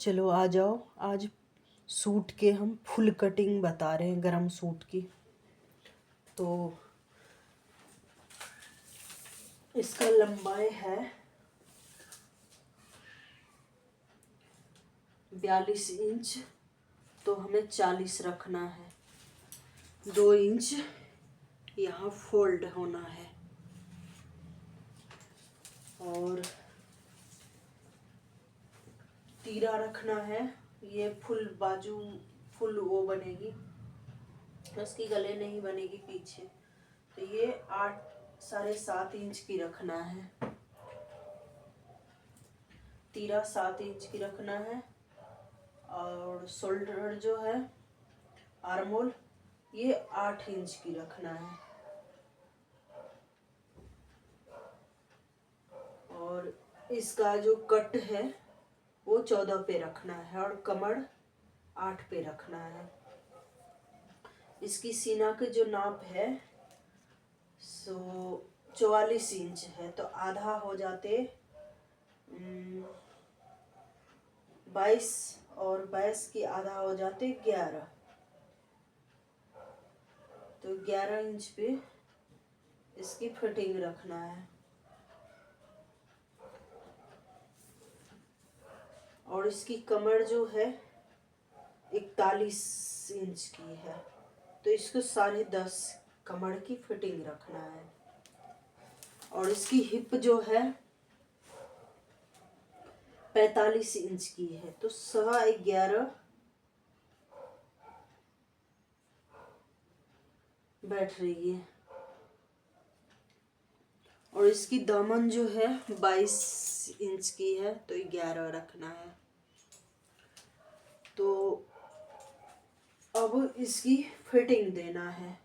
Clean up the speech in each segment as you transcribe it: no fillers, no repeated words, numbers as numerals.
चलो आ जाओ। आज सूट के हम फुल कटिंग बता रहे हैं, गरम सूट की। तो इसका लंबाई है 42 इंच, तो हमें 40 रखना है। 2 इंच यहाँ फोल्ड होना है और तीरा रखना है। ये फुल बाजू, फुल वो बनेगी, उसकी गले नहीं बनेगी पीछे। तो ये 8 साढ़े 7 इंच की रखना है। तीरा 7 इंच की रखना है और शोल्डर जो है, आर्मोल, ये 8 इंच की रखना है। और इसका जो कट है वो 14 पे रखना है और कमर 8 पे रखना है। इसकी सीना की जो नाप है सो 44 इंच है, तो आधा हो जाते 22 और 22 की आधा हो जाते 11। तो 11 इंच पे इसकी फिटिंग रखना है। और इसकी कमर जो है 41 इंच की है, तो इसको 10.5 कमर की फिटिंग रखना है। और इसकी हिप जो है 45 इंच की है, तो 11.25 बैठ रही है। और इसकी दामन जो है 22 इंच की है, तो 11 रखना है। तो अब इसकी फिटिंग देना है।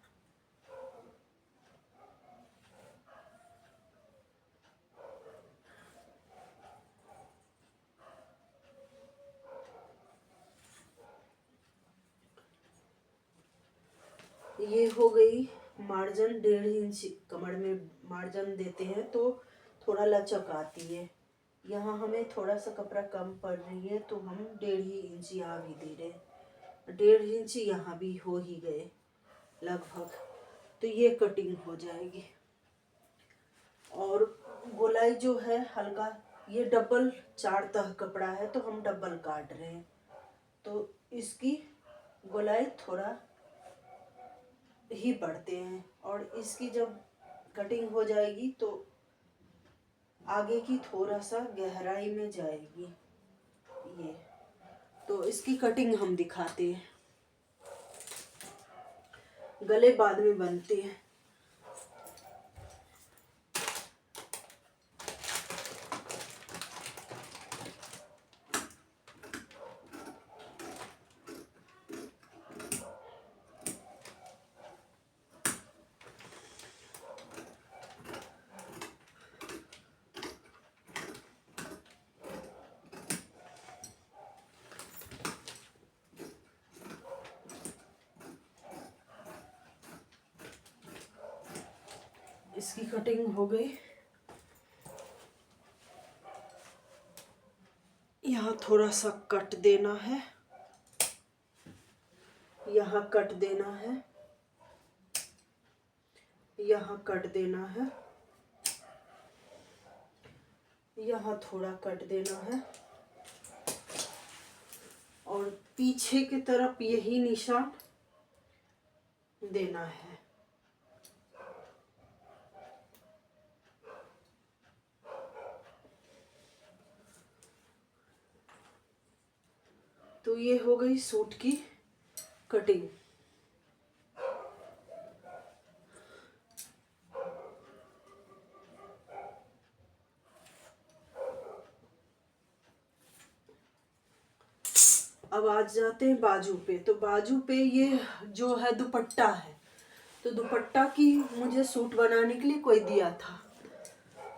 ये हो गई मार्जिन 1.5 इंच कमर में मार्जिन देते हैं तो थोड़ा लचक आती है। यहाँ हमें थोड़ा सा कपड़ा कम पड़ रही है, तो हम 1.5 इंच यहाँ भी दे रहे हैं, 1.5 इंच यहाँ भी हो ही गए लगभग। तो ये कटिंग हो जाएगी। और गोलाई जो है हल्का, ये डबल 4 तह कपड़ा है तो हम डबल काट रहे हैं, तो इसकी गोलाई थोड़ा ही पड़ते हैं। और इसकी जब कटिंग हो जाएगी तो आगे की थोड़ा सा गहराई में जाएगी ये। तो इसकी कटिंग हम दिखाते हैं, गले बाद में बनते हैं। इसकी कटिंग हो गई। यहाँ थोड़ा सा कट देना है, यहाँ कट देना है, यहाँ कट देना है, यहाँ थोड़ा कट देना है। और पीछे की तरफ यही निशान देना है। तो ये हो गई सूट की कटिंग। अब आ जाते हैं बाजू पे। तो बाजू पे ये जो है दुपट्टा है, तो दुपट्टा की मुझे सूट बनाने के लिए कोई दिया था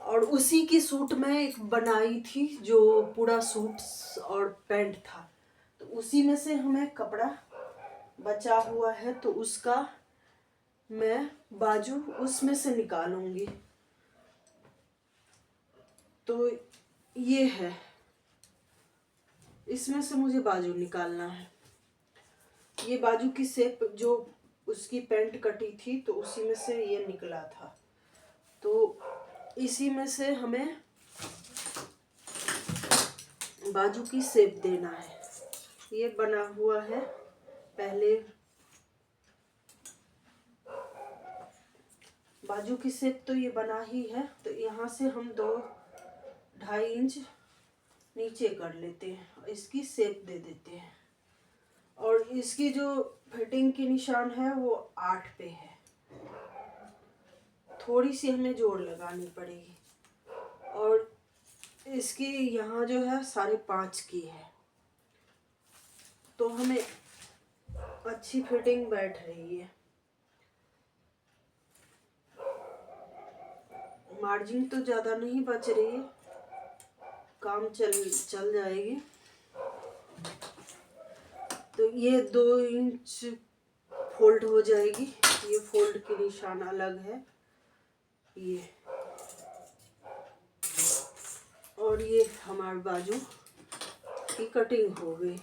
और उसी की सूट मैं एक बनाई थी जो पूरा सूट और पैंट था। तो उसी में से हमें कपड़ा बचा हुआ है, तो उसका मैं बाजू उसमें से निकालूंगी। तो ये है, इसमें से मुझे बाजू निकालना है। ये बाजू की शेप जो उसकी पैंट कटी थी तो उसी में से ये निकला था, तो इसी में से हमें बाजू की शेप देना है। ये बना हुआ है पहले, बाजू की शेप तो ये बना ही है। तो यहाँ से हम 2-2.5 इंच नीचे कर लेते हैं, इसकी शेप दे देते हैं। और इसकी जो फिटिंग की निशान है वो 8 पे है, थोड़ी सी हमें जोड़ लगानी पड़ेगी। और इसकी यहाँ जो है 5.5 की है, तो हमें अच्छी फिटिंग बैठ रही है। मार्जिन तो ज़्यादा नहीं बच रही है, काम चल जाएगी। तो ये 2 इंच फोल्ड हो जाएगी। ये फोल्ड की निशान अलग है ये, और ये हमारी बाजू की कटिंग हो गई।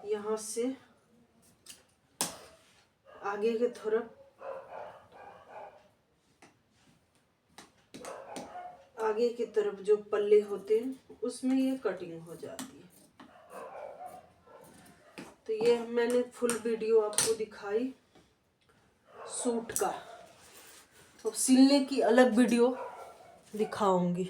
यहाँ से आगे के तरफ, आगे की तरफ जो पल्ले होते हैं उसमें ये कटिंग हो जाती है। तो ये मैंने फुल वीडियो आपको दिखाई सूट का। अब सिलने की अलग वीडियो दिखाऊंगी।